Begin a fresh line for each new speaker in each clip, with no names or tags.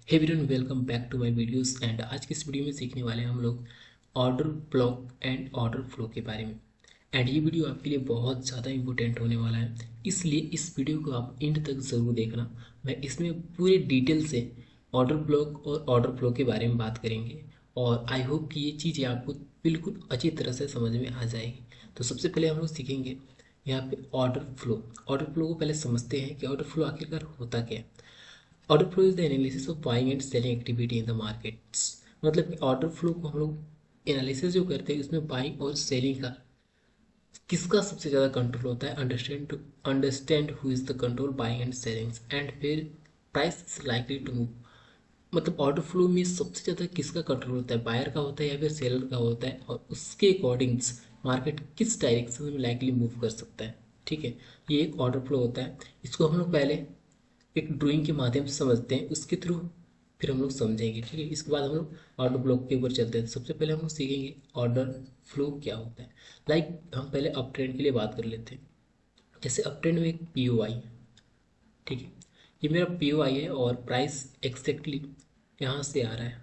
Hey everyone, welcome back to my videos. And आज की इस वीडियो में सीखने वाले हैं हम लोग order block and order flow के बारे में। एंड ये वीडियो आपके लिए बहुत ज़्यादा इंपॉर्टेंट होने वाला है, इसलिए इस वीडियो को आप एंड तक ज़रूर देखना। मैं इसमें पूरे डिटेल से ऑर्डर ब्लॉक और ऑर्डर फ्लो के बारे में बात करेंगे, और आई होप कि ये चीज़ें आपको बिल्कुल अच्छी तरह से समझ में आ जाएगी। तो सबसे पहले हम लोग सीखेंगे यहाँ पे ऑर्डर फ्लो। ऑर्डर फ्लो को पहले समझते हैं कि ऑर्डर फ्लो आखिरकार होता क्या है। Order flow is the analysis of buying and selling activity in the markets. मतलब कि ऑर्डर फ्लो को हम लोग एनालिसिस जो करते हैं, उसमें बाइंग और सेलिंग का किसका सबसे ज़्यादा कंट्रोल होता है, understand who is the control buying and selling, and फिर price is likely to move. मतलब ऑर्डर फ्लो में सबसे ज़्यादा किसका कंट्रोल होता है, बायर का होता है या फिर सेलर का होता है, और उसके अकॉर्डिंग्स मार्केट किस डायरेक्शन में लाइकली मूव कर सकता है। ठीक है, ये एक ऑर्डर फ्लो होता है। इसको हम लोग पहले एक ड्राइंग के माध्यम से समझते हैं, उसके थ्रू फिर हम लोग समझेंगे। ठीक है, इसके बाद हम लोग ऑर्डर ब्लॉक के ऊपर चलते हैं। सबसे पहले हम लोग सीखेंगे ऑर्डर फ्लो क्या होता है। हम पहले अप ट्रेंड के लिए बात कर लेते हैं। जैसे अप ट्रेंड में एक पी ओ आई है। ठीक है, ये मेरा पी ओ आई है और प्राइस एक्जैक्टली यहाँ से आ रहा है,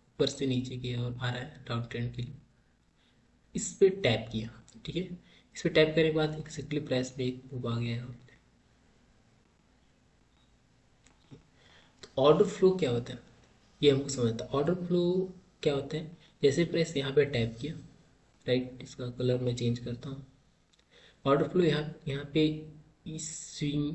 ऊपर से नीचे की ओर आ रहा है डाउन ट्रेंड के लिए। इस पर टैप किया। ठीक है, इस पर टैप करने के बाद एक्जैक्टली प्राइस में एक मूव आ गया है। तो ऑर्डर फ्लो क्या होता है, ये हमको समझता है। ऑर्डर फ्लो क्या होता है, जैसे प्रेस यहाँ पे टाइप किया, राइट, इसका कलर मैं चेंज करता हूँ। ऑर्डर फ्लो यहाँ यहाँ पे इस स्विंग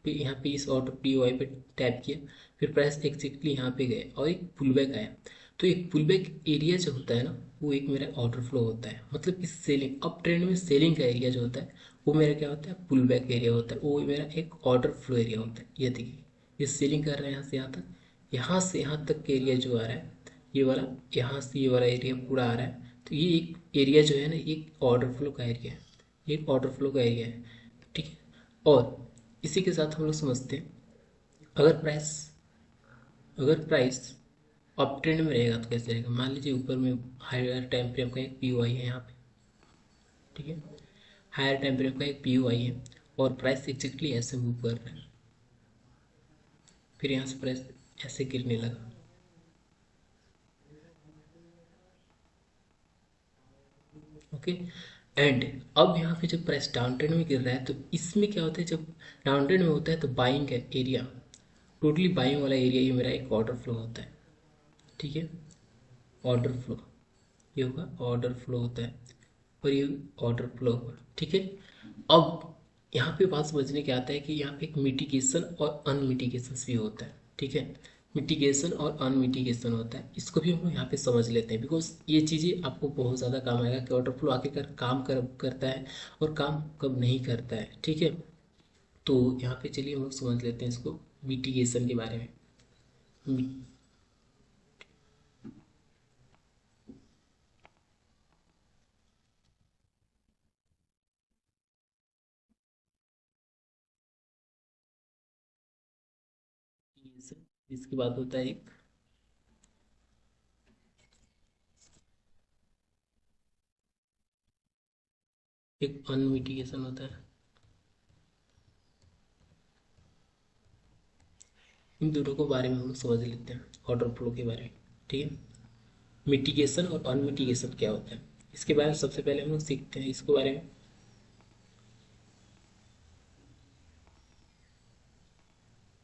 पे, यहाँ पे इस ऑर्डर पी ओ आई पे टैप किया, फिर प्रेस एग्जैक्टली यहाँ पे गए और एक पुल बैक आया। तो एक पुल बैक एरिया जो होता है ना, वो एक मेरा ऑर्डर फ्लो होता है। मतलब कि सेलिंग, अप ट्रेंड में सेलिंग का एरिया जो होता है, वो मेरा क्या होता है, पुल बैक एरिया होता है। वो मेरा एक ऑर्डर फ्लो एरिया होता है। ये देखिए, ये सेलिंग कर रहे हैं यहाँ से यहाँ तक, यहाँ से यहाँ तक का एरिया जो आ रहा है, ये वाला, यहाँ से ये वाला एरिया पूरा आ रहा है। तो ये एक एरिया जो है ना, ये ऑर्डर फ्लो का एरिया है। ये एक ऑर्डर फ्लो का एरिया है। ठीक है, और इसी के साथ हम लोग समझते हैं, अगर प्राइस अगर प्राइस अप ट्रेंड में रहेगा तो कैसे रहेगा। मान लीजिए ऊपर में हायर टाइम फ्रेम का एक पी ओ आई है यहाँ पे। ठीक है, हायर टाइम फ्रेम का एक पी ओ आई है और प्राइस एग्जैक्टली ऐसे मूव कर रहा है, फिर यहाँ से प्राइस ऐसे गिरने लगा। ओके, एंड अब यहाँ पे जब प्राइस डाउन ट्रेंड में गिर रहा है, तो इसमें क्या होता है, जब डाउन ट्रेंड में होता है तो बाइंग का एरिया, टोटली बाइंग वाला एरिया, ये मेरा एक ऑर्डर फ्लो होता है। ठीक है, ऑर्डर फ्लो, ये होगा ऑर्डर फ्लो होता है, और ये ऑर्डर फ्लो होगा। ठीक है, अब यहाँ पे बात समझने के आता है कि यहाँ पे एक मिटिगेशन और अनमिटिगेशन भी होता है। ठीक है, मिटिगेशन और अनमिटिगेशन होता है, इसको भी हम लोग यहाँ पे समझ लेते हैं, बिकॉज ये चीज़ें आपको बहुत ज़्यादा काम आएगा कि ऑर्डर फ्लो आखिरकार काम करता है और काम कब नहीं करता है। ठीक है, तो यहाँ पे चलिए हम लोग समझ लेते हैं इसको, मिटिगेशन के बारे में। मिटिगेशन, इसके बाद होता है एक अनमिटिगेशन होता है। इन दोनों को बारे में हम लोग समझ लेते हैं, ऑर्डर फ्लो के बारे में। ठीक है, मिटिगेशन और अनमिटिगेशन क्या होता है, इसके बारे में सबसे पहले हम लोग सीखते हैं इसके बारे में।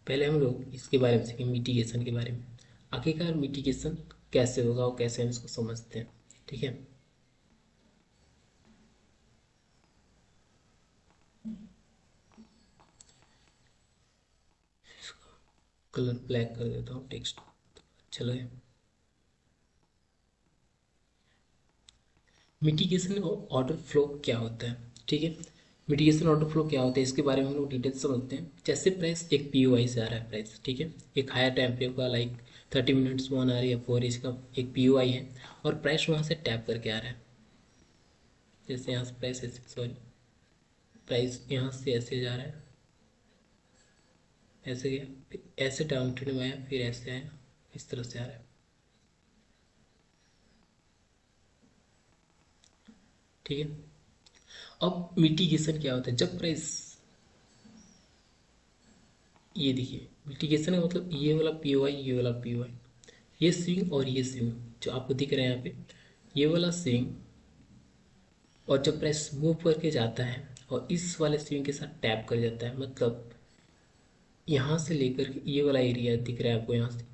पहले हम लोग इसके बारे में सीखेंगे, मिटिगेशन के बारे में। आखिरकार मिटिगेशन कैसे होगा और कैसे हम इसको समझते हैं। ठीक है, कलर ब्लैक कर देता हूँ, टेक्स्ट चलो है। मिटिगेशन और ऑर्डर फ्लो क्या होता है। ठीक है, मिटिगेशन ऑर्डर फ्लो क्या होता है, इसके बारे में हम लोग डिटेल समझते हैं। जैसे प्राइस एक पी ओ आई से आ रहा है प्राइस, ठीक है, एक हायर टाइम फ्रेम का, लाइक 30 मिनट्स 1 आवर या 4 एज का एक पी ओ आई है, और प्राइस वहाँ से टैप करके आ रहा है। जैसे यहाँ से प्राइस ऐसे, सॉरी, प्राइस यहाँ से ऐसे जा रहा है, ऐसे गया, फिर ऐसे डाउन ट्रेंड में आया, फिर ऐसे आया, इस तरह से आ रहा है। ठीक है, अब मिटिगेशन क्या होता है, जब प्राइस, ये देखिए, मिटिगेशन का मतलब ये वाला पी वाई, ये वाला पी वाई, ये स्विंग और ये स्विंग जो आपको दिख रहा है यहाँ पे, ये वाला स्विंग, और जब प्राइस मूव करके जाता है और इस वाले स्विंग के साथ टैप कर जाता है, मतलब यहाँ से लेकर के ये वाला एरिया दिख रहा है आपको, यहाँ से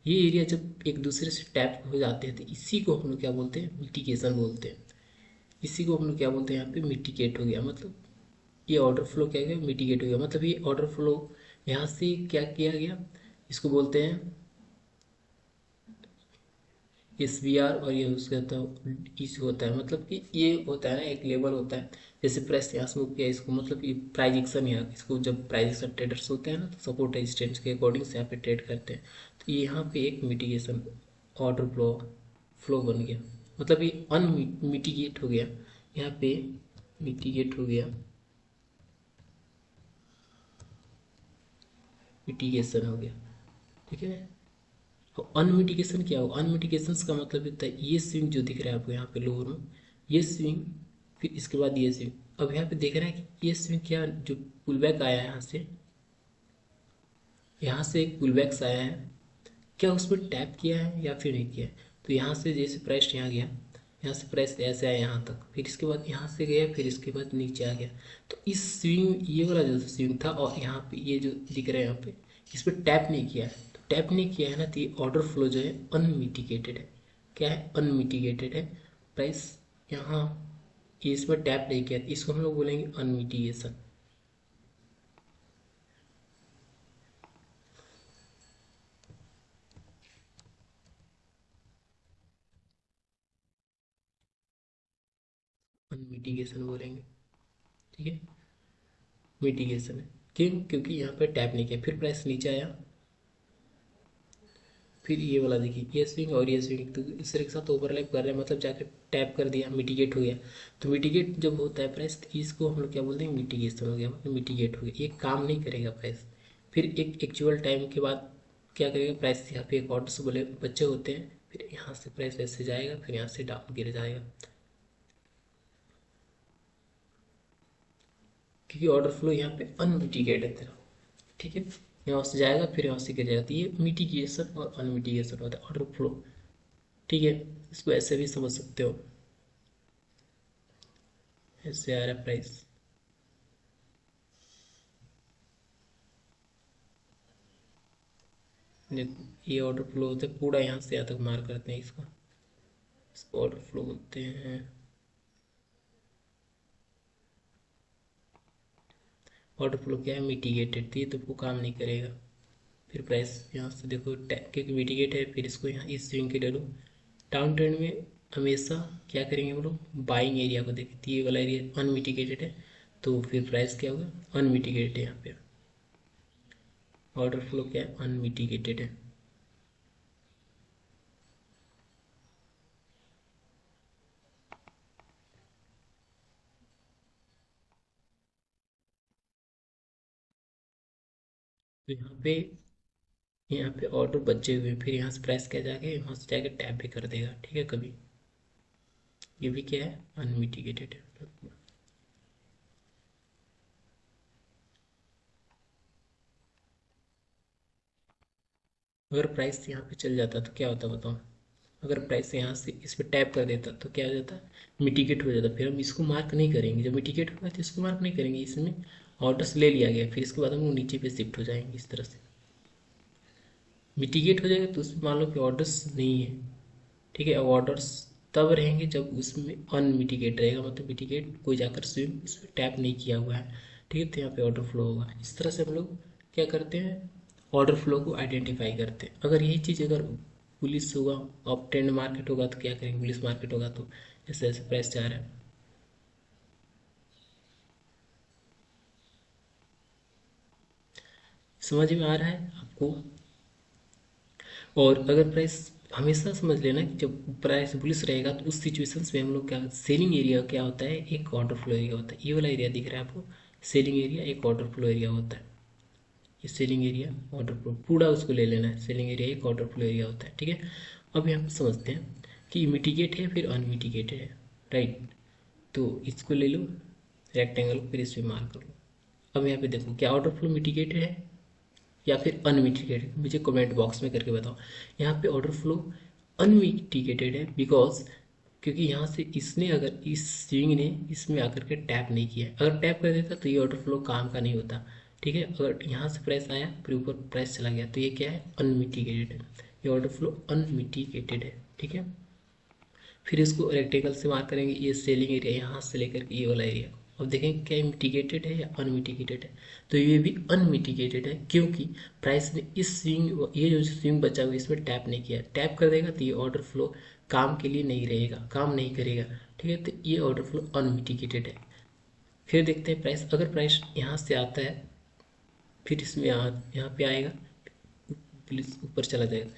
ये एरिया जब एक दूसरे से टैप हो जाते हैं तो इसी को हम लोग क्या बोलते हैं, मिटिगेशन बोलते हैं। इसी को हम लोग क्या बोलते हैं यहाँ पे, मिटिगेट हो गया, मतलब ये ऑर्डर फ्लो क्या गया, मिटिगेट हो गया, मतलब ये ऑर्डर फ्लो यहाँ से क्या किया गया, इसको बोलते हैं एस वी आर, और ये उसका होता इस होता है, मतलब कि ये होता है ना, एक लेवल होता है, जैसे प्राइस यहाँ से मूव किया इसको, मतलब कि प्राइजेक्शन, यहाँ इसको जब प्राइजेक्शन ट्रेडर्स होते हैं ना तो सपोर्ट रेजिस्टेंस के अकॉर्डिंग से यहाँ पे ट्रेड करते हैं, तो ये यहाँ पे एक मिटिगेशन ऑर्डर फ्लो फ्लो बन गया, मतलब ये अनमिटिगेट हो गया, यहाँ पे मिटिगेट हो गया, मिटिगेशन हो गया, ठीक है। तो अनमिटिगेशन क्या हो, अनमिटिगेशन का मतलब होता है ये स्विंग जो दिख रहा है आपको यहाँ पे लोअर में, ये स्विंग, फिर इसके बाद ये स्विंग, अब यहाँ पे देख रहे हैं कि ये स्विंग क्या, जो पुल बैक आया है यहाँ से एक पुल बैक्स आया है, क्या उसमें टैप किया है या फिर नहीं किया है, तो यहाँ से जैसे प्राइस यहाँ गया, यहाँ से प्राइस ऐसे आया यहाँ तक, फिर इसके बाद यहाँ से गया, फिर इसके बाद नीचे आ गया, तो इस स्विंग, ये वाला जो स्विंग था और यहाँ पे ये जो दिख रहा है यहाँ पे, इस पर टैप नहीं किया है, तो टैप नहीं किया है ना, तो ये ऑर्डर फ्लो जो है अनमिटिगेटेड है, क्या है, अनमिटिगेटेड है, प्राइस यहाँ ये इस पर टैप नहीं किया, इसको हम लोग बोलेंगे अनमिटिगेशन। अनमिटिगेशन बोलेंगे, ठीक है, मिटिगेशन है, क्यों, क्योंकि यहाँ पे टैप नहीं किया, फिर प्राइस नीचे आया, फिर ये वाला देखिए, ये स्विंग और ये स्विंग तो इस तरह के साथ ओवरलैप कर रहे हैं, मतलब जाकर टैप कर दिया, मिटिगेट हो गया, तो मिटिगेट जब होता है प्राइस, तो इसको हम लोग क्या बोलते हैं, मिटिगेशन हो गया, मतलब मिटिगेट हो गया, ये काम नहीं करेगा प्राइस, फिर एक एक्चुअल टाइम के बाद क्या करेगा प्राइस, यहाँ पे एक ऑर्डर से बोले बच्चे होते हैं, फिर यहाँ से प्राइस ऐसे जाएगा, फिर यहाँ से डाउन गिर जाएगा, क्योंकि ऑर्डर फ्लो यहाँ पे अनमिटिगेट है तेरा, ठीक है, यहाँ से जाएगा फिर यहाँ से गिर जाएगा, तो ये मिटिगेशन और अनमिटिगेशन होता है ऑर्डर फ्लो, ठीक है, इसको ऐसे भी समझ सकते हो, ऐसे आ रहा है प्राइस, देखो ये ऑर्डर फ्लो होता है, पूरा यहाँ से यहाँ तक मार करते हैं इसको ऑर्डर फ्लो बोलते हैं। ऑर्डर फ्लो क्या है, मिटिगेटेड, तो ये तो वो काम नहीं करेगा, फिर प्राइस यहाँ से देखो क्योंकि मिटिगेट है, फिर इसको यहाँ इस स्विंग के डालो, डाउन ट्रेंड में हमेशा क्या करेंगे हम लोग, बाइंग एरिया को देखें, तो ये वाला एरिया अनमिटिगेटेड है, तो फिर प्राइस क्या होगा, अनमिटिगेटेड है, यहाँ पे ऑर्डर फ्लो क्या है, अनमिटिगेटेड है। तो यहाँ पे ऑर्डर बचे हुए हैं, फिर यहाँ से प्राइस क्या जाके यहाँ से जाके टैप भी कर देगा, ठीक है, कभी ये भी क्या है, अनमिटिगेटेड है। अगर प्राइस यहाँ पे चल जाता तो क्या होता बताओ, अगर प्राइस यहाँ से इस पर टैप कर देता तो क्या हो जाता, मिटिगेट हो जाता, फिर हम इसको मार्क नहीं करेंगे, जब मिटिगेट होगा तो इसको मार्क नहीं करेंगे, इसमें ऑर्डर्स ले लिया गया, फिर इसके बाद हम लोग नीचे पे शिफ्ट हो जाएंगे, इस तरह से मिटिगेट हो जाएगा, तो उसमें मान लो कि ऑर्डर्स नहीं है, ठीक है, अब ऑर्डर्स तब रहेंगे जब उसमें अनमिटिगेट रहेगा, मतलब मिटिगेट कोई जाकर स्विम इसमें टैप नहीं किया हुआ है, ठीक है, तो यहाँ पे ऑर्डर फ्लो होगा, इस तरह से हम लोग क्या करते हैं, ऑर्डर फ्लो को आइडेंटिफाई करते हैं। अगर यही चीज़ अगर पुलिस होगा, अप ट्रेंड मार्केट होगा तो क्या करेंगे, पुलिस मार्केट होगा तो जैसे जैसे प्राइस जा रहा है, समझ में आ रहा है आपको। और अगर प्राइस, हमेशा समझ लेना कि जब प्राइस बुलिश रहेगा तो उस सिचुएशंस में हम लोग क्या, सेलिंग एरिया क्या होता है, एक ऑर्डर फ्लो एरिया होता है, ये वाला एरिया दिख रहा है आपको, सेलिंग एरिया एक ऑर्डर फ्लो एरिया होता है, ये सेलिंग एरिया ऑर्डर फ्लो पूरा उसको ले लेना है, सेलिंग एरिया एक ऑर्डर फ्लो एरिया होता है, ठीक है। अब यहाँ पे समझते हैं कि मिटिगेट है फिर अनमिटिगेटेड है, राइट, तो इसको ले लो रेक्टेंगल, फिर इस पर मार्क कर लो। अब यहाँ पे देखो क्या ऑर्डर फ्लो मिटिगेटेड है, या फिर अनमिटिगेटेड, मुझे कमेंट बॉक्स में करके बताओ। यहाँ पे ऑर्डर फ्लो अनमिटिगेटेड है बिकॉज क्योंकि यहाँ से इसने अगर इस स्विंग ने इसमें आकर के टैप नहीं किया है। अगर टैप कर देता तो ये ऑर्डर फ्लो काम का नहीं होता। ठीक है, अगर यहाँ से प्राइस आया फिर ऊपर प्राइस चला गया तो ये क्या है, अनमिटिगेटेड है। ये ऑर्डर फ्लो अनमिटिगेटेड है। ठीक है, फिर इसको रेक्टेंगल से मार्क करेंगे, ये सेलिंग एरिया यहाँ से लेकर के ये वाला एरिया। अब देखें क्या मिटिगेटेड है या अनमिटिगेटेड है, तो ये भी अनमिटिगेटेड है क्योंकि प्राइस ने इस स्विंग, ये जो स्विंग बचा हुआ इसमें टैप नहीं किया। टैप कर देगा तो ये ऑर्डर फ्लो काम के लिए नहीं रहेगा, काम नहीं करेगा। ठीक है, तो ये ऑर्डर फ्लो अनमिटिगेटेड है। फिर देखते हैं प्राइस, अगर प्राइस यहाँ से आता है फिर इसमें यहाँ पे आएगा, प्लीज ऊपर चला जाएगा,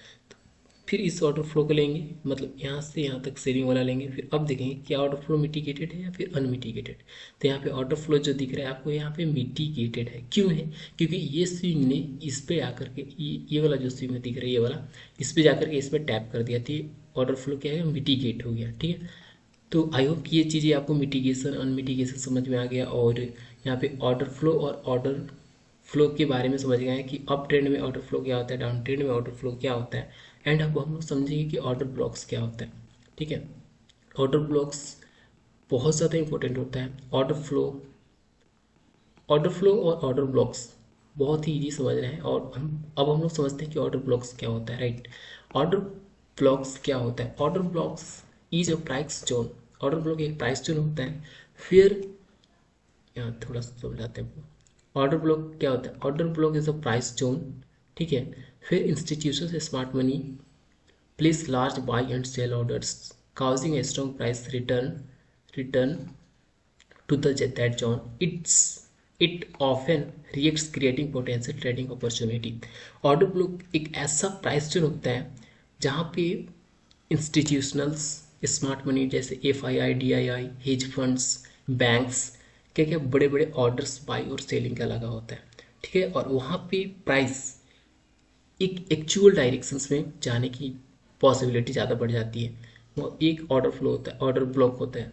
फिर इस ऑर्डर फ्लो को लेंगे, मतलब यहाँ से यहाँ तक सेलिंग वाला लेंगे। फिर अब देखेंगे क्या ऑर्डर फ्लो मिटिगेटेड है या फिर अनमिटिगेटेड। तो यहाँ पे ऑर्डर फ्लो जो दिख रहा है आपको यहाँ पे मिटिगेटेड है। क्यों है, क्योंकि ये स्विंग ने इस पे आकर के ये वाला जो स्विंग दिख रहा है ये वाला, इस पे जाकर के इस पर टैप कर दिया तो ऑर्डर फ्लो क्या है, मिटिगेट हो गया। ठीक है, तो आई होप कि ये चीज़ें आपको मिटिगेशन अनमिटिगेशन समझ में आ गया, और यहाँ पे ऑर्डर फ्लो और ऑर्डर फ्लो के बारे में समझ गए हैं कि अप ट्रेंड में ऑर्डर फ्लो क्या होता है, डाउन ट्रेंड में ऑर्डर फ्लो क्या होता है। एंड अब हम लोग समझेंगे कि ऑर्डर ब्लॉक्स क्या होता है। ठीक है, ऑर्डर ब्लॉक्स बहुत ज़्यादा इंपॉर्टेंट होता है। ऑर्डर फ्लो और ऑर्डर ब्लॉक्स बहुत ही ईजी समझ रहे हैं, और हम लोग समझते हैं कि ऑर्डर ब्लॉक्स क्या होता है। राइट, ऑर्डर ब्लॉक्स क्या होता है, order blocks is a price zone. Order block एक प्राइस जोन होता है। फिर यहाँ थोड़ा सा समझाते हैं। ऑर्डर ब्लॉक क्या होता है, order block is a price zone. ठीक है, फिर institution smart money place large buy and sell orders causing a strong price return to the that zone. It often reacts creating potential trading opportunity. Order block एक ऐसा price zone होता है जहाँ पे institutionals smart money जैसे FII DII hedge funds banks क्या क्या बड़े बड़े ऑर्डर्स बाई और सेलिंग का लगा होता है। ठीक है, और वहाँ पे प्राइस एक एक्चुअल डायरेक्शंस में जाने की पॉसिबिलिटी ज़्यादा बढ़ जाती है। वो एक ऑर्डर फ्लो होता है, ऑर्डर ब्लॉक होता है।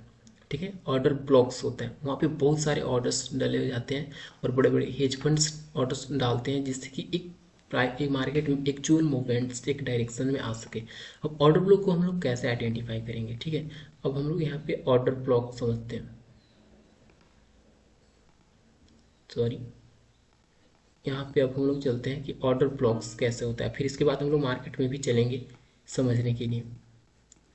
ठीक है, ऑर्डर ब्लॉक्स होता है, वहाँ पे बहुत सारे ऑर्डर्स डाले हो जाते हैं और बड़े बड़े हेज फंड्स ऑर्डर्स डालते हैं जिससे कि एक मार्केट में एक्चुअल मूवमेंट्स एक डायरेक्शन में आ सके। अब ऑर्डर ब्लॉक को हम लोग कैसे आइडेंटिफाई करेंगे। ठीक है, अब हम लोग यहाँ पे ऑर्डर ब्लॉक समझते हैं। सॉरी, यहाँ पे अब हम लोग चलते हैं कि ऑर्डर ब्लॉक्स कैसे होता है, फिर इसके बाद हम लोग मार्केट में भी चलेंगे समझने के लिए।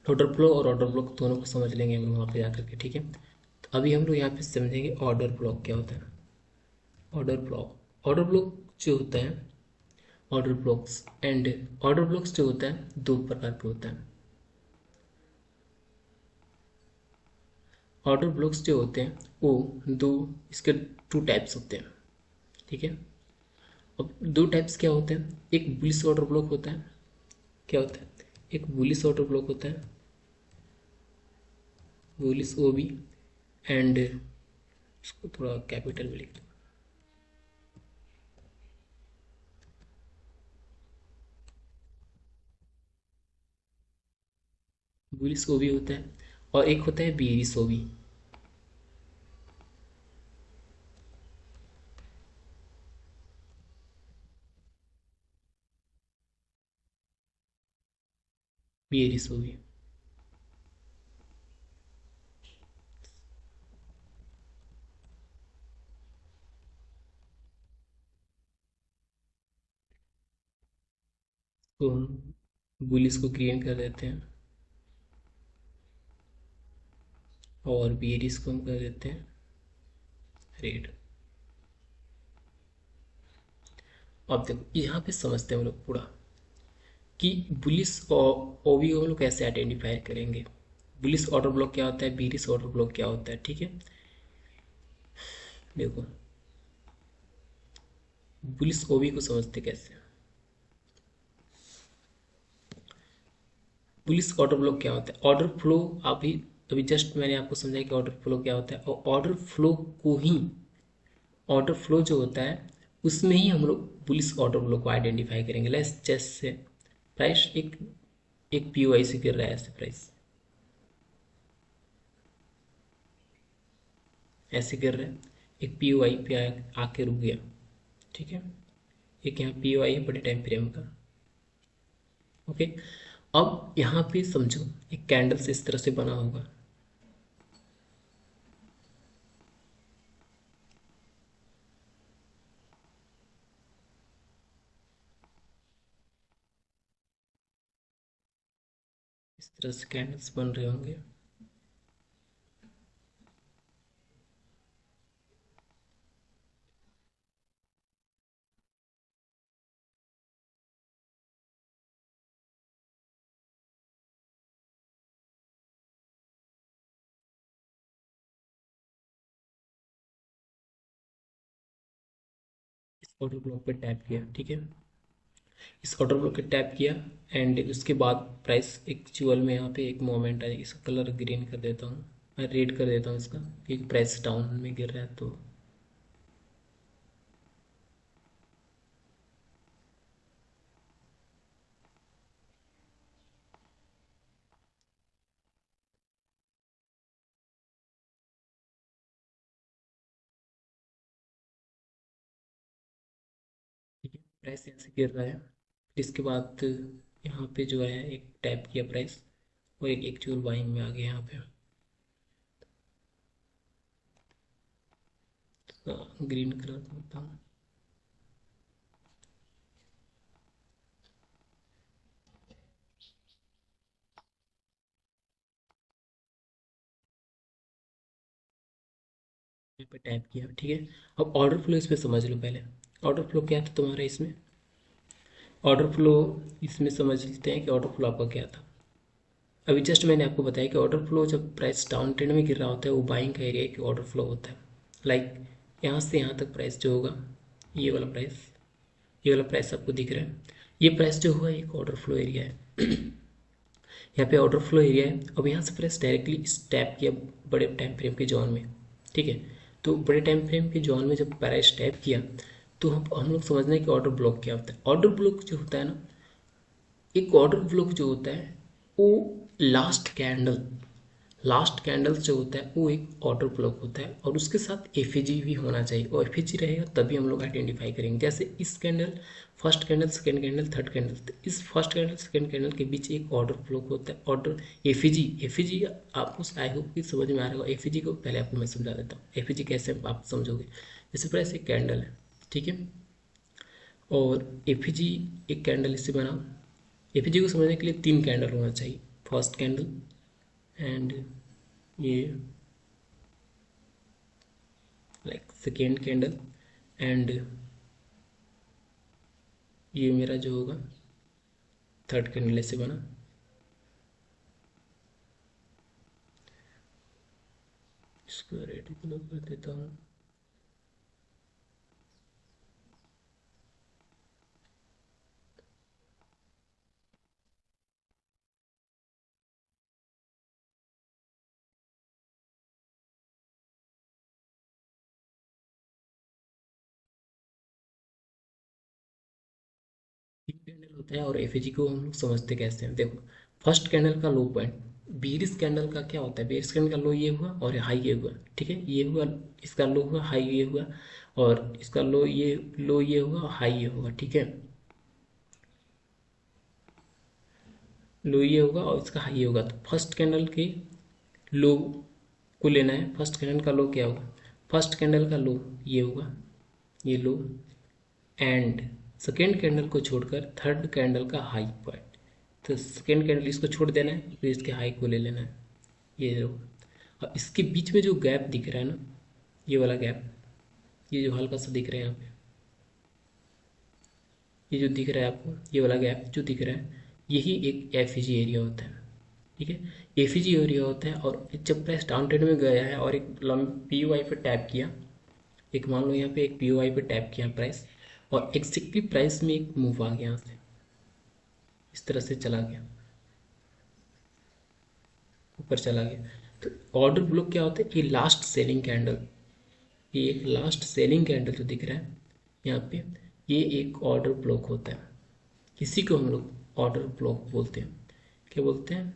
ऑर्डर फ्लो और ऑर्डर ब्लॉक दोनों को समझ लेंगे हम लोग वहाँ पे जाकर के। ठीक है, तो अभी हम लोग यहाँ पे समझेंगे ऑर्डर ब्लॉक क्या होता है। ऑर्डर ब्लॉक जो होता है, order blocks and order blocks जो होता है दो प्रकार के होता है। ऑर्डर ब्लॉक्स जो होते हैं वो दो, इसके टू टाइप्स होते हैं। ठीक है, अब दो टाइप्स क्या होते हैं, एक बुलिश ऑर्डर ब्लॉक होता है। क्या होता है, एक बुलिश ऑर्डर ब्लॉक होता है, बुलिश OB, एंड इसको थोड़ा कैपिटल में लिख दो, बुलिश OB होता है, और एक होता है बेरिश OB। बेरिश OB, तो हम बुलिश को ग्रीन कर देते हैं और बेरिश को हम कर देते हैं रेड। अब देखो यहाँ पे समझते हैं हम लोग पूरा कि बुलिश और OB को हम लोग कैसे आइडेंटिफाई करेंगे, बुलिश ऑर्डर ब्लॉक क्या होता है, बेरिश ऑर्डर ब्लॉक क्या होता है। ठीक है, देखो बुलिश OB को समझते कैसे, बुलिश ऑर्डर ब्लॉक क्या होता है, ऑर्डर फ्लो। अभी अभी जस्ट मैंने आपको समझाया कि ऑर्डर फ्लो क्या होता है, और ऑर्डर फ्लो को ही, ऑर्डर फ्लो जो होता है उसमें ही हम लोग बुलिश ऑर्डर फ्लो को आइडेंटिफाई करेंगे। लेट्स जैसे प्राइस एक एक POI से गिर रहा है, ऐसे प्राइस ऐसे गिर रहा है, एक POI पे आके रुक गया। ठीक है, एक यहाँ पी वाई है बड़े टाइम फ्रेम का। ओके, अब यहाँ पे समझो एक कैंडल्स इस तरह से बना होगा। इस तरह से कैंडल्स बन रहे होंगे। इस ऑर्डर ब्लॉक पे टैप किया, ठीक है, इस ऑर्डर ब्लॉक पे टैप किया एंड उसके बाद प्राइस एक्चुअल में यहाँ पे एक मोमेंट है, इसका कलर ग्रीन कर देता हूँ, मैं रेड कर देता हूँ इसका, क्योंकि प्राइस डाउन में गिर रहा है। तो ठीक है, प्राइस यहाँ से गिर रहा है। इसके बाद यहाँ पे जो है एक टैप किया प्राइस और एक एक्चुअल बाइंग में आ गया यहाँ पे। ग्रीन कलर करता हूँ। यहाँ पे टैप किया, ठीक है। अब ऑर्डर फ्लो इसमें समझ लो पहले। ऑर्डर फ्लो क्या था तुम्हारा इसमें? ऑर्डर फ्लो इसमें समझ लेते हैं कि ऑर्डर फ्लो आपका क्या था। अभी जस्ट मैंने आपको बताया कि ऑर्डर फ्लो जब प्राइस डाउन ट्रेंड में गिर रहा होता है वो बाइंग का एरिया की ऑर्डर फ्लो होता है। लाइक यहाँ से यहाँ तक प्राइस जो होगा, ये वाला प्राइस, ये वाला प्राइस आपको दिख रहा है, ये प्राइस जो हुआ एक ऑर्डर फ्लो एरिया है। यहाँ पे ऑर्डर फ्लो एरिया है। अब यहाँ से प्राइस डायरेक्टली स्टैप किया बड़े टाइम फ्रेम के जोन में, ठीक है। तो बड़े टाइम फ्रेम के जोन में जब प्राइस टैप किया तो हम लोग समझना है कि ऑर्डर ब्लॉक क्या होता है। ऑर्डर ब्लॉक जो होता है ना, एक ऑर्डर ब्लॉक जो होता है वो लास्ट कैंडल जो होता है वो एक ऑर्डर ब्लॉक होता है, और उसके साथ एफएजी भी होना चाहिए, और एफएजी रहेगा तभी हम लोग आइडेंटिफाई करेंगे। जैसे इस candle, first candle, second candle, third candle, तो इस फर्स्ट कैंडल सेकंड कैंडल के बीच एक ऑर्डर ब्लॉक होता है। ऑर्डर एफएजी आपको आई होप कि समझ में आ रहा होगा। एफएजी को पहले आपको मैं समझा देता हूँ, एफएजी कैसे आप समझोगे। जैसे प्राइस एक कैंडल है, ठीक है, और एफएजी एक कैंडल इससे बना। एफएजी को समझने के लिए 3 कैंडल होना चाहिए, फर्स्ट कैंडल एंड ये लाइक सेकेंड कैंडल एंड ये मेरा जो होगा थर्ड कैंडल ऐसे बना। इसको रेड कलर कर देता हूँ। तीन कैंडल होता है और एफएजी को हम लोग समझते कैसे हैं, देखो। फर्स्ट कैंडल का लो पॉइंट, बेरिस कैंडल का क्या होता है, बेरिस कैंडल का लो ये हुआ और हाई ये हुआ, ठीक है, ये हुआ, इसका लो हुआ, हाई ये हुआ, और इसका लो ये हुआ, हाई ये हुआ, ठीक है। लो ये होगा और इसका हाई ये होगा। तो फर्स्ट कैंडल के लो को लेना है। फर्स्ट कैंडल का लो क्या होगा, फर्स्ट कैंडल का लो ये होगा, ये लो, एंड सेकेंड कैंडल को छोड़कर थर्ड कैंडल का हाई पॉइंट। तो सेकेंड कैंडल इसको छोड़ देना है, फिर इसके हाई को ले लेना है, ये लो। और इसके बीच में जो गैप दिख रहा है ना, ये वाला गैप, ये जो हल्का सा दिख रहा है यहाँ पे, ये जो दिख रहा है आपको, ये वाला गैप जो दिख रहा है, यही एक एफईजी एरिया होता है, ठीक है। एफईजी एरिया होता है, और जब प्राइस डाउन ट्रेंड में गया है और एक पी वाई पे टैप किया, एक मान लो यहाँ पे एक पी वाई पे टैप किया प्राइस, और एग्जैक्टली प्राइस में एक मूव आ गया यहाँ से, इस तरह से चला गया, ऊपर चला गया। तो ऑर्डर ब्लॉक क्या होता है, ये लास्ट सेलिंग कैंडल, ये एक लास्ट सेलिंग कैंडल जो दिख रहा है यहाँ पे, ये एक ऑर्डर ब्लॉक होता है। इसी को हम लोग ऑर्डर ब्लॉक बोलते हैं। क्या बोलते हैं?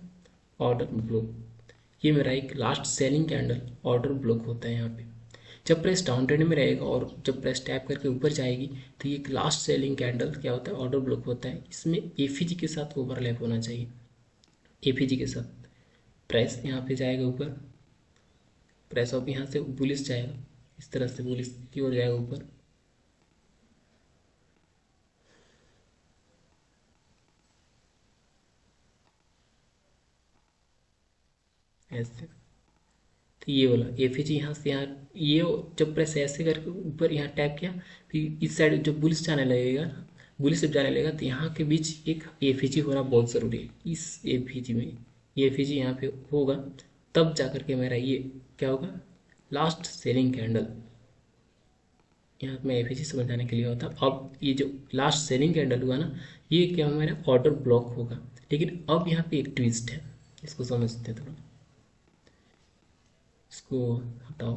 Order block. ये मेरा एक last selling candle order block होता है यहाँ पे। जब प्राइस डाउन ट्रेंड में रहेगा और जब प्राइस टैप करके ऊपर जाएगी तो ये लास्ट सेलिंग कैंडल क्या होता है, ऑर्डर ब्लॉक होता है। इसमें एफईजी के साथ ओवरलैप होना चाहिए, एफईजी के साथ प्राइस यहाँ पे जाएगा ऊपर, प्राइस अब यहाँ से बुलिश जाएगा, इस तरह से बुलिश की ओर जाएगा ऊपर, ऐसे। तो ये वाला एफईजी यहाँ से यहाँ, ये जब प्रेस ऐसे करके ऊपर यहाँ टैप किया, फिर इस साइड जब बुलिस जाने लगेगा, बुलिस जब जाने लगेगा तो यहाँ के बीच एक एफईजी होना बहुत ज़रूरी है। इस एफईजी में ये एफईजी यहाँ पे होगा, तब जा करके मेरा ये क्या होगा, लास्ट सेलिंग कैंडल। यहाँ मैं एफईजी समझाने के लिए होता। अब ये जो लास्ट सेलिंग कैंडल हुआ ना, ये क्या मेरा ऑर्डर ब्लॉक होगा। लेकिन अब यहाँ पे एक ट्विस्ट है, इसको समझते हैं थोड़ा, इसको हटाओ।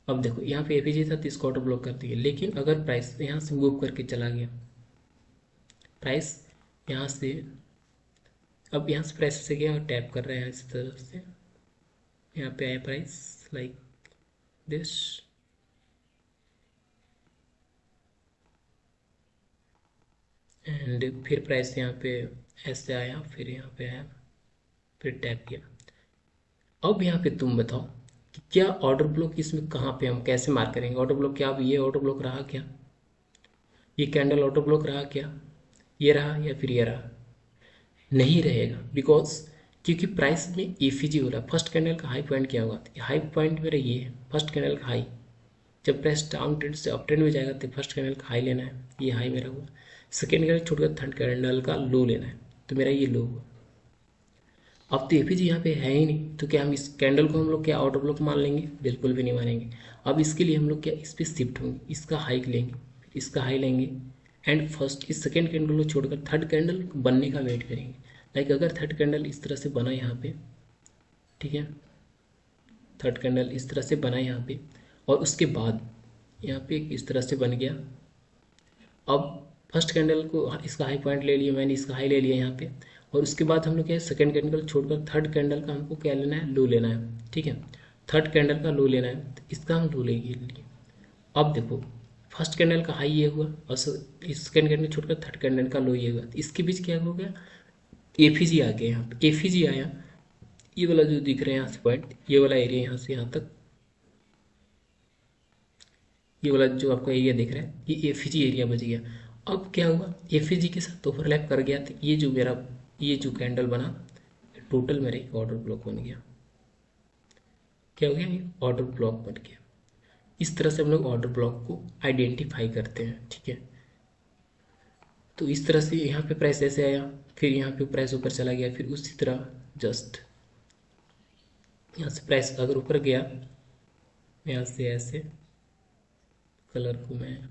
अब देखो यहाँ पे एफईजी था तो इसको ऑटो ब्लॉक कर दिया, लेकिन अगर प्राइस यहाँ से मूव करके चला गया, प्राइस यहाँ से, अब यहाँ से प्राइस से गया और टैप कर रहा है इस तरह से, यहाँ पे आया प्राइस लाइक दिस, एंड फिर प्राइस यहाँ पे ऐसे आया, फिर यहाँ पे आया, फिर टैप किया। अब यहाँ पे तुम बताओ कि क्या ऑर्डर ब्लॉक इसमें कहाँ पे हम कैसे मार्क करेंगे ऑर्डर ब्लॉक, क्या अब ये ऑर्डर ब्लॉक रहा क्या, ये कैंडल ऑर्डर ब्लॉक रहा क्या, ये रहा या फिर ये रहा, नहीं रहेगा। बिकॉज क्योंकि प्राइस में एफईजी हो रहा है। फर्स्ट कैंडल का हाई पॉइंट क्या होगा, हाई पॉइंट मेरा ये है, फर्स्ट कैंडल का हाई। जब प्राइस डाउन ट्रेंड से अप ट्रेंड में जाएगा तो फर्स्ट कैंडल का हाई लेना है, ये हाई मेरा हुआ। सेकेंड कैंडल छोड़कर थर्ड कैंडल का लो लेना है, तो मेरा ये लो हुआ। अब तो एफईजी यहाँ पे है ही नहीं, तो क्या हम इस कैंडल को हम लोग क्या ऑर्डर ब्लॉक मान लेंगे, बिल्कुल भी नहीं मानेंगे। अब इसके लिए हम लोग क्या इस पर शिफ्ट होंगे, इसका हाई लेंगे, इसका हाई लेंगे, एंड फर्स्ट इस सेकेंड कैंडल को छोड़कर थर्ड कैंडल बनने का वेट करेंगे। लाइक अगर थर्ड कैंडल इस तरह से बना यहाँ पे, ठीक है, थर्ड कैंडल इस तरह से बना यहाँ पे, और उसके बाद यहाँ पे इस तरह से बन गया। अब फर्स्ट कैंडल को इसका हाई पॉइंट ले लिया मैंने, इसका हाई ले लिया यहाँ पे, और उसके बाद हम लोग क्या है सेकेंड कैंडल छोड़कर थर्ड कैंडल का हमको क्या लेना है, लो लेना है। ठीक है, थर्ड कैंडल का लो लेना है, तो इसका हम लो लेंगे लिए। अब देखो फर्स्ट कैंडल का हाई ये हुआ और सेकेंड कैंडल छोड़कर थर्ड कैंडल का लो ये हुआ, तो इसके बीच क्या हो गया, एफईजी आ गया। यहाँ पे एफईजी आया, ये वाला जो दिख रहा है यहाँ से पॉइंट, ये वाला एरिया यहाँ से यहाँ तक, ये वाला जो आपको एरिया दिख रहा है, ये एफईजी एरिया बच गया। अब क्या हुआ, एफईजी के साथ ओवरलैप कर गया, तो ये जो मेरा ये जो कैंडल बना, टोटल मेरा एक ऑर्डर ब्लॉक बन गया। क्या हो गया, ये ऑर्डर ब्लॉक बन गया। इस तरह से हम लोग ऑर्डर ब्लॉक को आइडेंटिफाई करते हैं। ठीक है, तो इस तरह से यहाँ पे प्राइस ऐसे आया, फिर यहाँ पे प्राइस ऊपर चला गया, फिर उसी तरह जस्ट यहाँ से प्राइस अगर ऊपर गया, यहाँ से ऐसे कलर को मैं इस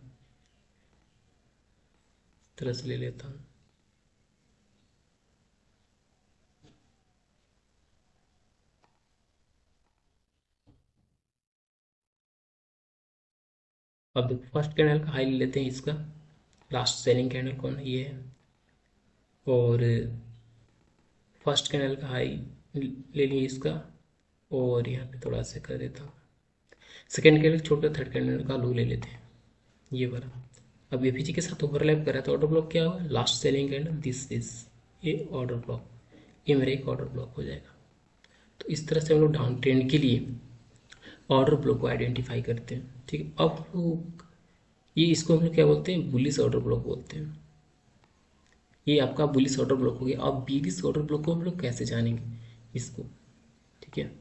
तरह से ले लेता हूँ। अब देखो फर्स्ट कैंडल का हाई ले लेते हैं, इसका लास्ट सेलिंग कैंडल कौन है, ये है, और फर्स्ट कैंडल का हाई ले लिए इसका, और यहाँ पे थोड़ा सा कर देता हूँ। सेकेंड कैंडल छोड़कर थर्ड कैंडल का लो ले लेते हैं, ये वाला। अब एफईजी के साथ ओवरलैप कर रहा है, तो ऑर्डर ब्लॉक क्या होगा, last selling candle this is ये ऑर्डर ब्लॉक, ये मेरा एक ऑर्डर ब्लॉक हो जाएगा। तो इस तरह से हम लोग डाउन ट्रेंड के लिए ऑर्डर ब्लॉक को आइडेंटिफाई करते हैं। ठीक है, अब हम लोग ये इसको हम लोग क्या बोलते हैं, बुलिश ऑर्डर ब्लॉक बोलते हैं। ये आपका बुलिश ऑर्डर ब्लॉक हो गया। अब बेरिश ऑर्डर ब्लॉक को हम लोग कैसे जानेंगे इसको, ठीक है,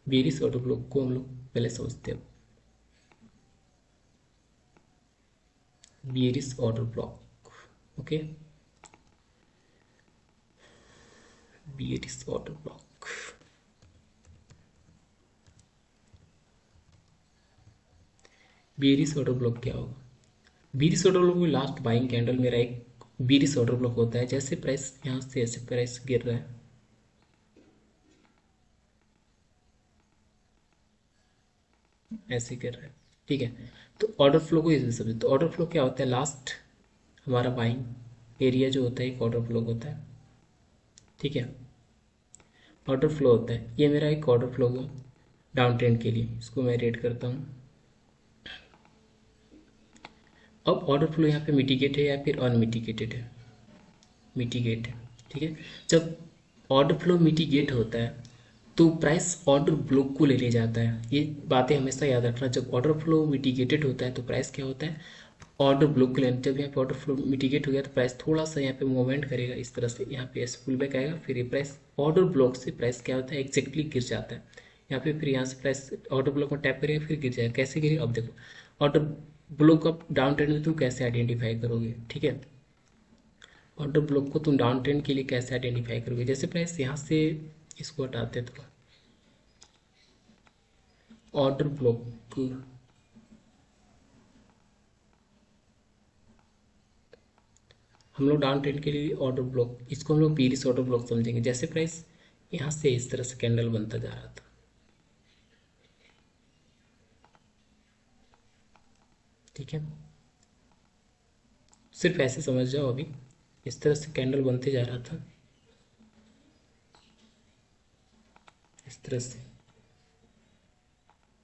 बेरिश ऑर्डर ब्लॉक को हम लोग पहले समझते हैं। Bearish order block, okay, bearish order block. Bearish order block क्या होगा, बेरिश ऑर्डर ब्लॉक में लास्ट बाइंग कैंडल मेरा एक बेरिश ऑर्डर ब्लॉक होता है। जैसे प्राइस यहाँ से ऐसे प्राइस गिर रहा है, ऐसे गिर रहा है, ठीक है, तो ऑर्डर फ्लो को इसे समझे। तो ऑर्डर फ्लो क्या होता है, लास्ट हमारा बाइंग एरिया जो होता है एक ऑर्डर फ्लो होता है। ठीक है, ऑर्डर फ्लो होता है, ये मेरा एक ऑर्डर फ्लो हुआ। डाउन ट्रेंड के लिए। इसको मैं रेड करता हूँ। अब ऑर्डर फ्लो यहाँ पे मिटिगेट है या फिर अनमिटिगेटेड है? मिटिगेट है, ठीक है। जब ऑर्डर फ्लो मिटिगेट होता है तो प्राइस ऑर्डर ब्लॉक को ले जाता है। ये बातें हमेशा याद रखना। जब ऑर्डर फ्लो मिटिगेटेड होता है तो प्राइस क्या होता है? ऑर्डर ब्लॉक को लेना। जब यहाँ पे ऑर्डर फ्लो मिटिगेट हो गया तो प्राइस थोड़ा सा यहाँ पे मूवमेंट करेगा इस तरह से, यहाँ पे पुल बैक आएगा, फिर ये प्राइस ऑर्डर ब्लॉक से प्राइस क्या होता है? एग्जैक्टली गिर जाता है यहाँ पे। फिर यहाँ से प्राइस ऑर्डर ब्लॉक में टैप करेगा, फिर गिर जाएगा। कैसे गिरेगा? अब देखो ऑर्डर ब्लॉक अब डाउन ट्रेंड में तुम कैसे आइडेंटिफाई करोगे, ठीक है। ऑर्डर ब्लॉक को तुम डाउन ट्रेंड के लिए कैसे आइडेंटिफाई करोगे? जैसे प्राइस यहाँ से इसको हटाते हैं तो ऑर्डर ब्लॉक, हम लोग डाउन ट्रेंड के लिए ऑर्डर ब्लॉक, इसको हम लोग पीरिस ऑर्डर ब्लॉक समझेंगे। जैसे प्राइस यहाँ से इस तरह से कैंडल बनता जा रहा था, ठीक है। सिर्फ ऐसे समझ जाओ, अभी इस तरह से कैंडल बनते जा रहा था, इस तरह से।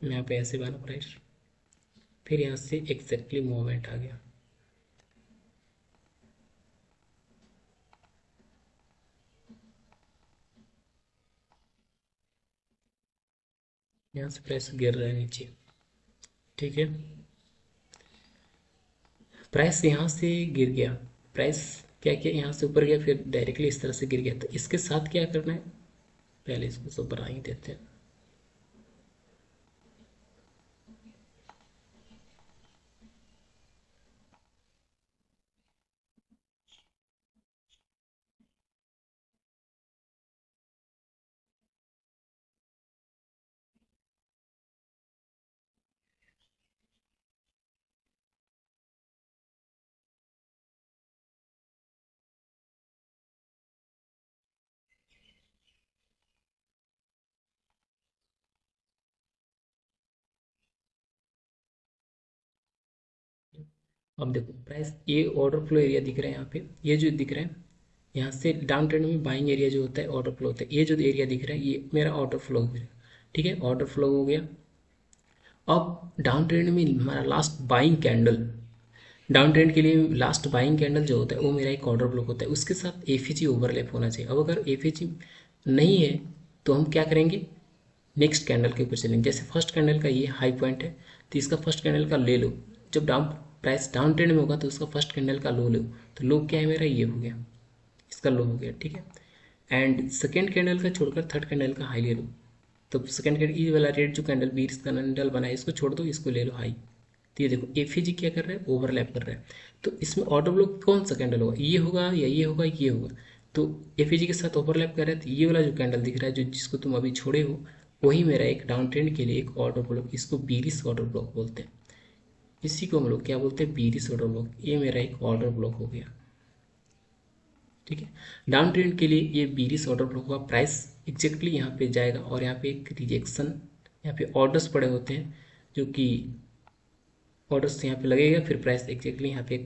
यहाँ पे ऐसे बना प्राइस, फिर यहाँ से एग्जैक्टली मूवमेंट आ गया। यहाँ से प्राइस गिर रहा है नीचे, ठीक है। प्राइस यहाँ से गिर गया, प्राइस क्या किया? यहाँ से ऊपर गया, फिर डायरेक्टली इस तरह से गिर गया। तो इसके साथ क्या करना है? पहले इसको सब बना ही देते हैं। अब देखो प्राइस, ये ऑर्डर फ्लो एरिया दिख रहा है यहाँ पे, ये जो दिख रहा है यहाँ से डाउन ट्रेंड में बाइंग एरिया जो होता है ऑर्डर फ्लो होता है। ये जो एरिया दिख रहा है ये मेरा ऑर्डर फ्लो हो गया, ठीक है। ऑर्डर फ्लो हो गया। अब डाउन ट्रेंड में हमारा last buying candle, down trend के लिए लास्ट बाइंग कैंडल जो होता है वो मेरा एक ऑर्डर ब्लॉक होता है। उसके साथ एफईजी ओवरलैप होना चाहिए। अब अगर एफईजी नहीं है तो हम क्या करेंगे? नेक्स्ट कैंडल के ऊपर चलेंगे। जैसे फर्स्ट कैंडल का ये हाई पॉइंट है तो इसका फर्स्ट कैंडल का ले लो। जब डाउन प्राइस डाउन ट्रेंड में होगा तो उसका फर्स्ट कैंडल का लो लो। तो लो क्या है मेरा? ये हो गया, इसका लो हो गया, ठीक है। एंड सेकेंड कैंडल का छोड़कर थर्ड कैंडल का हाई ले लो। तो सेकेंड कैंडल ये वाला रेड जो कैंडल बीच कैंडल बना है इसको छोड़ दो, इसको ले लो हाई। तो ये देखो एफईजी क्या कर रहा है? ओवरलैप कर रहा है। तो इसमें ऑर्डर ब्लॉक कौन सा कैंडल होगा? ये होगा या ये होगा? ये होगा। तो एफईजी के साथ ओवरलैप कर रहा है तो ये वाला जो कैंडल दिख रहा है जो जिसको तुम अभी छोड़े हो वही मेरा एक डाउन ट्रेंड के लिए एक ऑर्डर ब्लॉक, इसको बीरिस ऑर्डर ब्लॉक बोलते हैं। इसी को हम लोग क्या बोलते हैं? बीरिस ऑर्डर ब्लॉक। ये मेरा एक ऑर्डर ब्लॉक हो गया, ठीक है। डाउन ट्रेंड के लिए ये बीरिस ऑर्डर ब्लॉक होगा। प्राइस एग्जैक्टली यहाँ पे जाएगा और यहाँ पे एक रिजेक्शन, यहाँ पे ऑर्डर्स पड़े होते हैं जो कि ऑर्डर्स यहाँ पे लगेगा, फिर प्राइस एग्जैक्टली यहाँ पे एक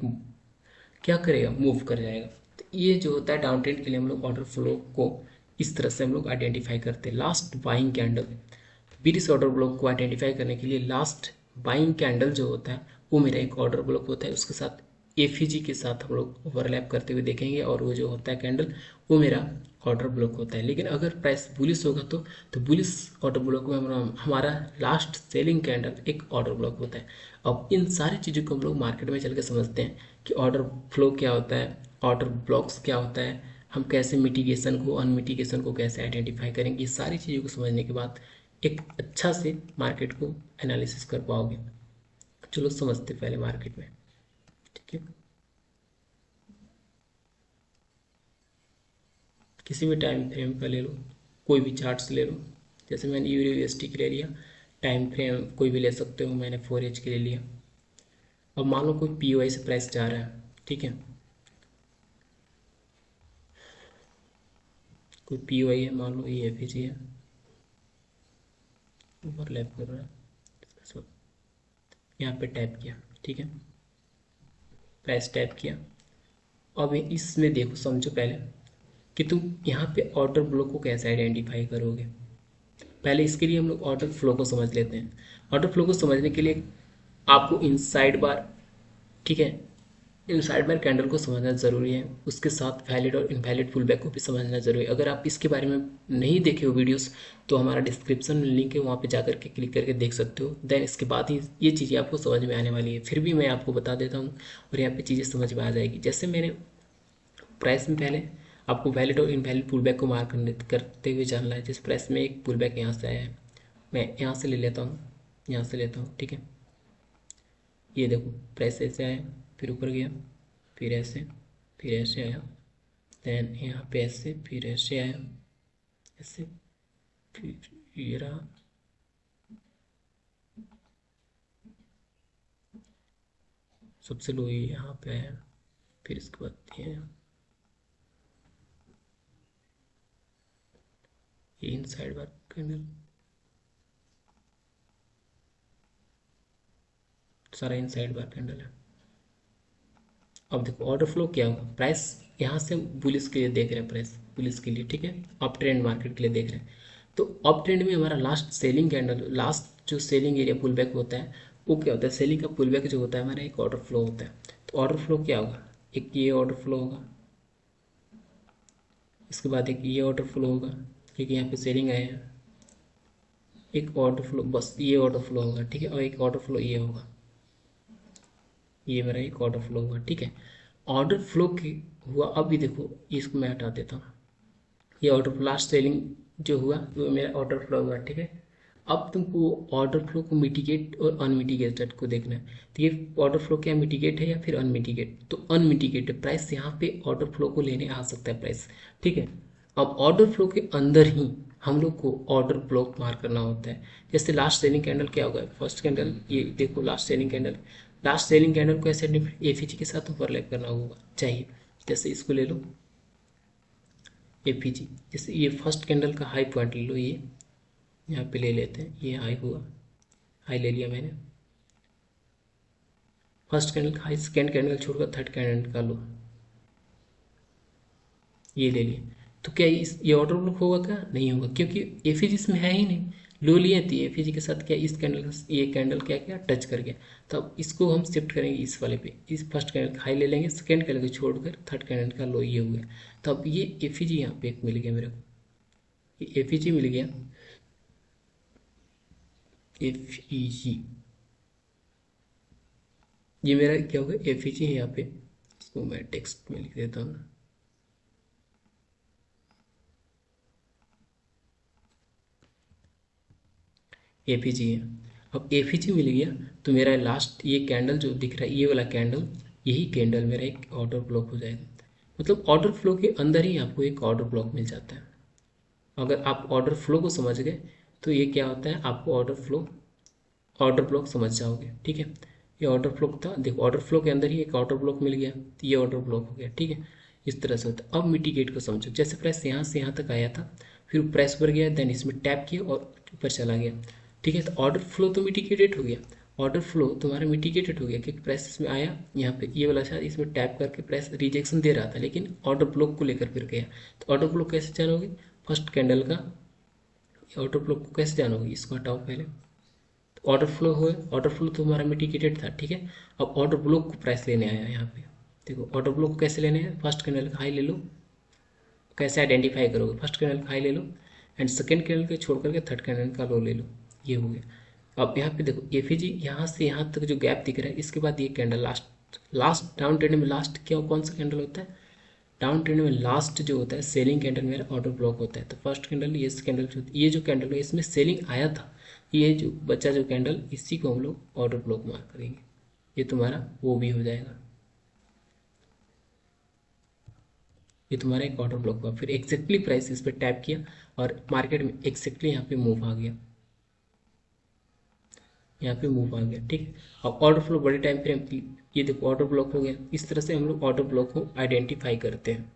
क्या करेगा? मूव कर जाएगा। तो ये जो होता है डाउन ट्रेंड के लिए हम लोग ऑर्डर फ्लो को इस तरह से हम लोग आइडेंटिफाई करते हैं। Last buying candle, bearish order block को आइडेंटिफाई करने के लिए लास्ट बाइंग कैंडल जो होता है वो मेरा एक ऑर्डर ब्लॉक होता है। उसके साथ एफईजी के साथ हम लोग ओवरलैप करते हुए देखेंगे और वो जो होता है कैंडल वो मेरा ऑर्डर ब्लॉक होता है। लेकिन अगर प्राइस बुलिश होगा तो बुलिश ऑर्डर ब्लॉक में हमारा लास्ट सेलिंग कैंडल एक ऑर्डर ब्लॉक होता है। अब इन सारी चीज़ों को हम लोग मार्केट में चल के समझते हैं कि ऑर्डर फ्लो क्या होता है, ऑर्डर ब्लॉक्स क्या होता है, हम कैसे मिटिगेशन को अनमिटिगेशन को कैसे आइडेंटिफाई करेंगे। ये सारी चीज़ों को समझने के बाद एक अच्छा से मार्केट को एनालिसिस कर पाओगे। चलो समझते पहले मार्केट में, ठीक है। किसी भी टाइम फ्रेम का ले लो, कोई भी चार्ट्स ले लो। जैसे मैंने यूएसटी के ले लिया, टाइम फ्रेम कोई भी ले सकते हो, मैंने 4H के ले लिया। अब मान लो कोई पीओआई से प्राइस जा रहा है, ठीक है। कोई पीओआई है, मान लो ये एफईजी है, ओवरलैप कर रहा है, so, यहाँ पे टैप किया, ठीक है। प्राइस टैप किया। अब इसमें देखो, समझो पहले कि तुम यहाँ पे ऑर्डर ब्लॉक को कैसे आइडेंटिफाई करोगे। पहले इसके लिए हम लोग ऑर्डर फ्लो को समझ लेते हैं। ऑर्डर फ्लो को समझने के लिए आपको इनसाइड बार, ठीक है, इनसाइड बार कैंडल को समझना ज़रूरी है, उसके साथ वैलिड और इनवैलिड पुल बैक को भी समझना ज़रूरी है। अगर आप इसके बारे में नहीं देखे हो वीडियोस तो हमारा डिस्क्रिप्शन में लिंक है, वहाँ पे जा करके क्लिक करके देख सकते हो। देन इसके बाद ही ये चीज़ें आपको समझ में आने वाली है। फिर भी मैं आपको बता देता हूँ और यहाँ पे चीज़ें समझ में आ जाएगी। जैसे मैंने प्राइस में पहले आपको वैलिड और इनवैलिड पुल बैक को मार्क करते हुए जानना है। जैसे प्राइस में एक पुल बैक यहाँ से आया है, मैं यहाँ से ले लेता हूँ, यहाँ से लेता हूँ, ठीक है। ये देखो प्राइस ऐसे आया, फिर ऊपर गया, फिर ऐसे आया, देन यहाँ पे ऐसे, फिर ऐसे आया, ऐसे, फिर ये रहा, सबसे लो ये यहाँ पे आया, फिर इसके बाद ये इनसाइड बार कैंडल, सारा इनसाइड बार कैंडल है। अब देखो ऑर्डर फ्लो क्या होगा, प्राइस यहाँ से बुलिश के लिए देख रहे हैं, प्राइस बुलिश के लिए, ठीक है, अप ट्रेंड मार्केट के लिए देख रहे हैं। तो अप ट्रेंड में हमारा लास्ट सेलिंग कैंडल, लास्ट जो सेलिंग एरिया पुल बैक होता है वो क्या होता है, सेलिंग का पुल बैक जो होता है हमारा एक ऑर्डर फ्लो होता है। तो ऑर्डर फ्लो क्या होगा, एक ये ऑर्डर फ्लो होगा, इसके बाद एक ये ऑर्डर फ्लो होगा क्योंकि यहाँ पे सेलिंग आया है, एक ऑर्डर फ्लो, बस ये ऑर्डर फ्लो होगा, ठीक है, और एक ऑर्डर फ्लो ये होगा, ये मेरा एक ऑर्डर फ्लो हुआ, ठीक है। ऑर्डर फ्लो की हुआ, अभी देखो इसको मैं हटा देता हूँ, ये ऑर्डर फ्लो लास्ट सेलिंग जो हुआ वो मेरा ऑर्डर फ्लो हुआ, ठीक है। अब तुमको ऑर्डर फ्लो को मिटिगेट और अनमिटिगेटेड को देखना है। तो ये ऑर्डर फ्लो क्या मिटिगेट है या फिर अनमिटिगेट, तो अनमिटिगेटेड प्राइस यहाँ पे ऑर्डर फ्लो को लेने आ सकता है प्राइस, ठीक है। अब ऑर्डर फ्लो के अंदर ही हम लोग को ऑर्डर ब्लॉक मार करना होता है। जैसे लास्ट सेलिंग कैंडल क्या होगा, फर्स्ट कैंडल, ये देखो last selling candle, last selling candle को ऐसे एफईजी के साथ ओवरलैप करना होगा चाहिए। जैसे इसको ले लो एफईजी, जैसे ये फर्स्ट कैंडल का हाई पॉइंट ले लो, ये यहाँ पे ले लेते हैं, ये हाई हुआ, हाई ले लिया मैंने, फर्स्ट कैंडल का हाई, सेकेंड कैंडल छोड़कर थर्ड कैंडल का लो, ये ले लिए। तो क्या इस ये ऑर्डर ब्लॉक होगा क्या, नहीं होगा, क्योंकि एफईजी इसमें है ही नहीं, लो लिए थी एफईजी के साथ, क्या इस कैंडल का ये कैंडल क्या क्या टच कर गया। तो अब इसको हम शिफ्ट करेंगे इस वाले पे, इस फर्स्ट कैंडल का हाई ले लेंगे, सेकेंड कैंडल को छोड़कर थर्ड कैंडल का लो, ये हो गया। तो अब ये एफईजी यहाँ पे एक मिल गया मेरे को, ये एफईजी मिल गया, एफईजी, ये मेरा क्या होगा एफईजी है यहाँ पे, इसको मैं टेक्स्ट में लिख देता हूँ, एफईजी है। अब एफईजी मिल गया तो मेरा लास्ट ये कैंडल जो दिख रहा है, ये वाला कैंडल, यही कैंडल मेरा एक ऑर्डर ब्लॉक हो जाएगा। मतलब ऑर्डर फ्लो के अंदर ही आपको एक ऑर्डर ब्लॉक मिल जाता है। अगर आप ऑर्डर फ्लो को समझ गए तो ये क्या होता है, आपको ऑर्डर फ्लो, ऑर्डर ब्लॉक समझ जाओगे, ठीक है। ये ऑर्डर फ्लो था, देखो ऑर्डर फ्लो के अंदर ही एक ऑर्डर ब्लॉक मिल गया, तो ये ऑर्डर ब्लॉक हो गया, ठीक है। इस तरह से होता है। अब मिटिगेट को समझो, जैसे प्राइस यहाँ से यहाँ तक आया था, फिर प्राइस पर गया, देन इसमें टैप किया और ऊपर चला गया, ठीक है। तो ऑर्डर फ्लो तो मिटिगेटेड हो गया, ऑर्डर फ्लो तुम्हारा मिटिगेटेड हो गया क्योंकि प्राइस इसमें आया, यहाँ पे ये वाला शायद इसमें टैप करके प्राइस रिजेक्शन दे रहा था, लेकिन ऑर्डर ब्लॉक को लेकर फिर गया। तो ऑर्डर ब्लॉक कैसे जानोगे, फर्स्ट कैंडल का ऑर्डर ब्लॉक को कैसे जानोगे, इसको हटाओ पहले। ऑर्डर फ्लो हुए, ऑर्डर फ्लो तो हमारा मिटिगेटेड था, ठीक है। अब ऑर्डर ब्लॉक को प्राइस लेने आया यहाँ पे, देखो ऑर्डर ब्लॉक को कैसे लेने हैं, फर्स्ट कैंडल का हाई ले लो, कैसे आइडेंटिफाई करोगे, फर्स्ट कैंडल का हाई ले लो एंड सेकेंड कैंडल के छोड़ करके थर्ड कैंडल का लो ले लो, ये हो गया। अब यहाँ पे देखो एफईजी यहाँ से यहाँ तक जो गैप दिख रहा है, इसके बाद ये कैंडल लास्ट डाउन ट्रेंड में लास्ट क्या कौन सा कैंडल होता है, डाउन ट्रेंड में लास्ट जो होता है सेलिंग कैंडल मेरा ऑर्डर ब्लॉक होता है। तो फर्स्ट कैंडल ये कैंडल ये जो कैंडल है इसमें सेलिंग आया था, ये जो बचा जो कैंडल, इसी को हम लोग ऑर्डर ब्लॉक मार्क करेंगे, ये तुम्हारा वो भी हो जाएगा, ये तुम्हारा एक ऑर्डर ब्लॉक हुआ। फिर एक्जैक्टली प्राइस इस पर टैप किया और मार्केट में एक्जैक्टली यहाँ पे मूव आ गया, यहाँ पे मूव आ गया, ठीक है। अब ऑर्डर फ्लो बड़े टाइम फ्रेम की, ये देखो ऑर्डर ब्लॉक हो गया। इस तरह से हम लोग ऑर्डर ब्लॉक को आइडेंटिफाई करते हैं।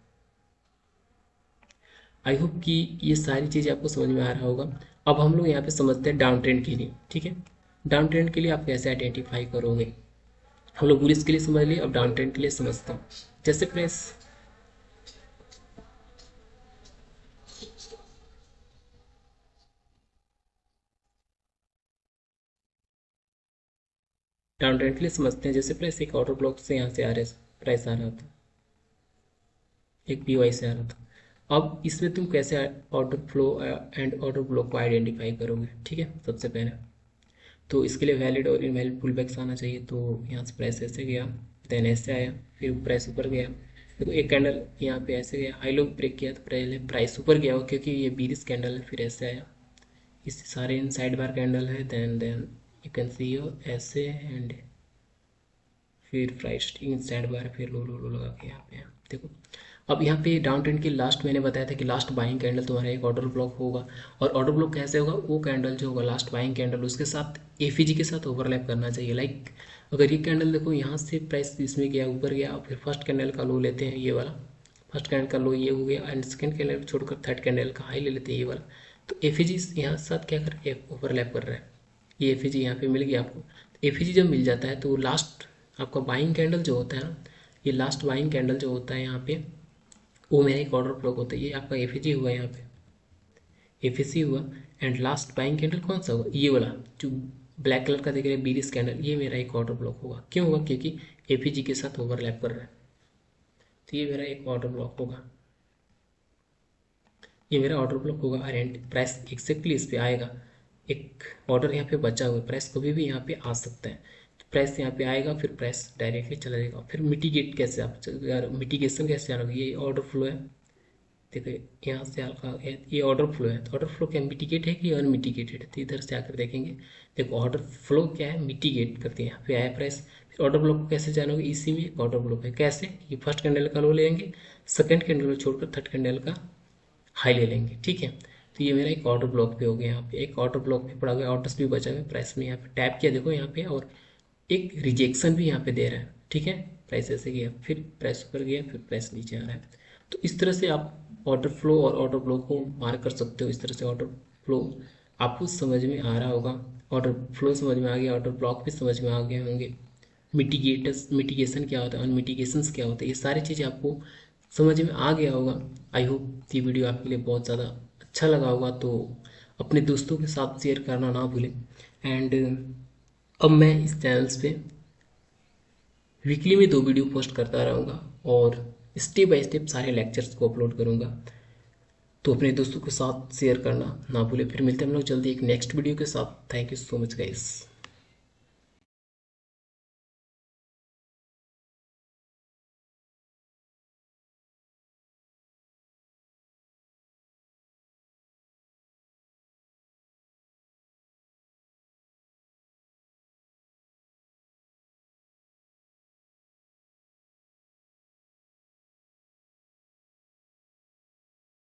आई होप कि ये सारी चीज़ें आपको समझ में आ रहा होगा। अब हम लोग यहाँ पे समझते हैं डाउन ट्रेंड के लिए, ठीक है। डाउन ट्रेंड के लिए आप कैसे आइडेंटिफाई करोगे, हम लोग बुलिश के लिए समझ लिए, अब डाउन ट्रेंड के लिए समझते हैं। जैसे प्रेस डाउन ट्रेंड के लिए समझते हैं। जैसे प्राइस एक ऑर्डर ब्लॉक से यहाँ से आ रहे प्राइस आ रहा था, एक पी से आ रहा था। अब इसमें तुम कैसे order flow and order block को आइडेंटिफाई करोगे, ठीक है। सबसे पहले तो इसके लिए वैलिड और इनवैलिड पुल बैक्स आना चाहिए। तो यहाँ से प्राइस ऐसे गया, देन ऐसे आया, फिर प्राइस ऊपर गया। देखो एक कैंडल यहाँ पे ऐसे गया, हाई लो ब्रेक किया तो पहले प्राइस ऊपर गया हो, क्योंकि ये बीरिश कैंडल है। फिर ऐसे आया, इससे सारे इन साइड बार कैंडल है। देन यू कैन सी ऐसे एंड फिर प्राइस इन साइड बार, फिर लो लो लो लगा के यहाँ पे देखो। अब यहाँ पे डाउन ट्रेंड के लास्ट मैंने बताया था कि लास्ट बाइंग कैंडल तुम्हारा एक ऑर्डर ब्लॉक होगा। और ऑर्डर ब्लॉक कैसे होगा, वो कैंडल जो होगा लास्ट बाइंग कैंडल उसके साथ एफईजी के साथ ओवरलैप करना चाहिए। लाइक अगर ये कैंडल देखो यहाँ से प्राइस इसमें गया, ऊपर गया, फिर फर्स्ट कैंडल का लो लेते हैं ये वाला, फर्स्ट कैंडल का लो ये हो गया, एंड सेकंड कैंडल छोड़कर थर्ड कैंडल का हाई ले लेते हैं ये वाला। तो एफईजी यहाँ साथ क्या कर रहा है, ओवरलैप कर रहा है। ये एफईजी यहाँ पे मिल गया आपको। एफईजी जब मिल जाता है तो लास्ट आपका बाइंग कैंडल जो होता है ना, ये लास्ट बाइंग कैंडल जो होता है यहाँ पे, वो मेरा एक ऑर्डर ब्लॉक होता है। ये आपका एफईजी हुआ, यहाँ पे एफईजी हुआ। एंड लास्ट बाइंग कैंडल कौन सा होगा, ये वाला जो ब्लैक कलर का दिख रहा है बीरिश कैंडल, ये मेरा एक ऑर्डर ब्लॉक होगा। क्यों होगा, क्योंकि एफईजी के साथ ओवरलैप कर रहा है। तो ये मेरा एक ऑर्डर ब्लॉक होगा, ये मेरा ऑर्डर ब्लॉक होगा। एंड प्राइस एक्जैक्टली इस पर आएगा। एक ऑर्डर यहाँ पे बचा हुआ है, प्राइस कभी भी यहाँ पे आ सकता है। तो प्राइस यहाँ पे आएगा, फिर प्राइस डायरेक्टली चला जाएगा। फिर मिटिगेट कैसे आप, मिटिगेशन कैसे जानोगे, ये ऑर्डर फ्लो है। देखो यहाँ से हल्का, ये ऑर्डर फ्लो है। तो ऑर्डर फ्लो क्या मिटिगेट है कि अनमिटिगेटेड है, तो इधर से आकर देखेंगे। देखो ऑर्डर फ्लो क्या है, मिटिगेट करते हैं। यहाँ पे आया प्राइस, फिर ऑर्डर ब्लॉक को कैसे जानोगे, इसी में एक ऑर्डर ब्लॉक है। कैसे, ये फर्स्ट कैंडल का लो लेंगे, सेकंड कैंडल को छोड़कर थर्ड कैंडल का हाई ले लेंगे, ठीक है। तो ये मेरा एक ऑर्डर ब्लॉक पे हो गया, यहाँ पे एक ऑर्डर ब्लॉक पे पड़ा हुआ, ऑर्डर्स भी बचा हुआ है। प्राइस में यहाँ पे टैप किया देखो यहाँ पे, और एक रिजेक्शन भी यहाँ पे दे रहा है, ठीक है। प्राइस ऐसे गया, फिर प्राइस ऊपर गया, फिर प्राइस नीचे आ रहा है। तो इस तरह से आप ऑर्डर फ्लो और ऑर्डर ब्लॉक को मार्क कर सकते हो। इस तरह से ऑर्डर फ्लो आपको समझ में आ रहा होगा, ऑर्डर फ्लो समझ में आ गया, ऑर्डर ब्लॉक भी समझ में आ गए होंगे। मिटिगेशन क्या होता है, अनमिटिगेशंस क्या होता है, ये सारी चीज़ें आपको समझ में आ गया होगा। आई होप ये वीडियो आपके लिए बहुत ज़्यादा अच्छा लगा होगा। तो अपने दोस्तों के साथ शेयर करना ना भूलें। एंड अब मैं इस चैनल्स पे वीकली में 2 वीडियो पोस्ट करता रहूँगा, और स्टेप बाय स्टेप सारे लेक्चर्स को अपलोड करूँगा। तो अपने दोस्तों के साथ शेयर करना ना भूलें। फिर मिलते हैं हम लोग जल्दी एक नेक्स्ट वीडियो के साथ। Thank you so much guys.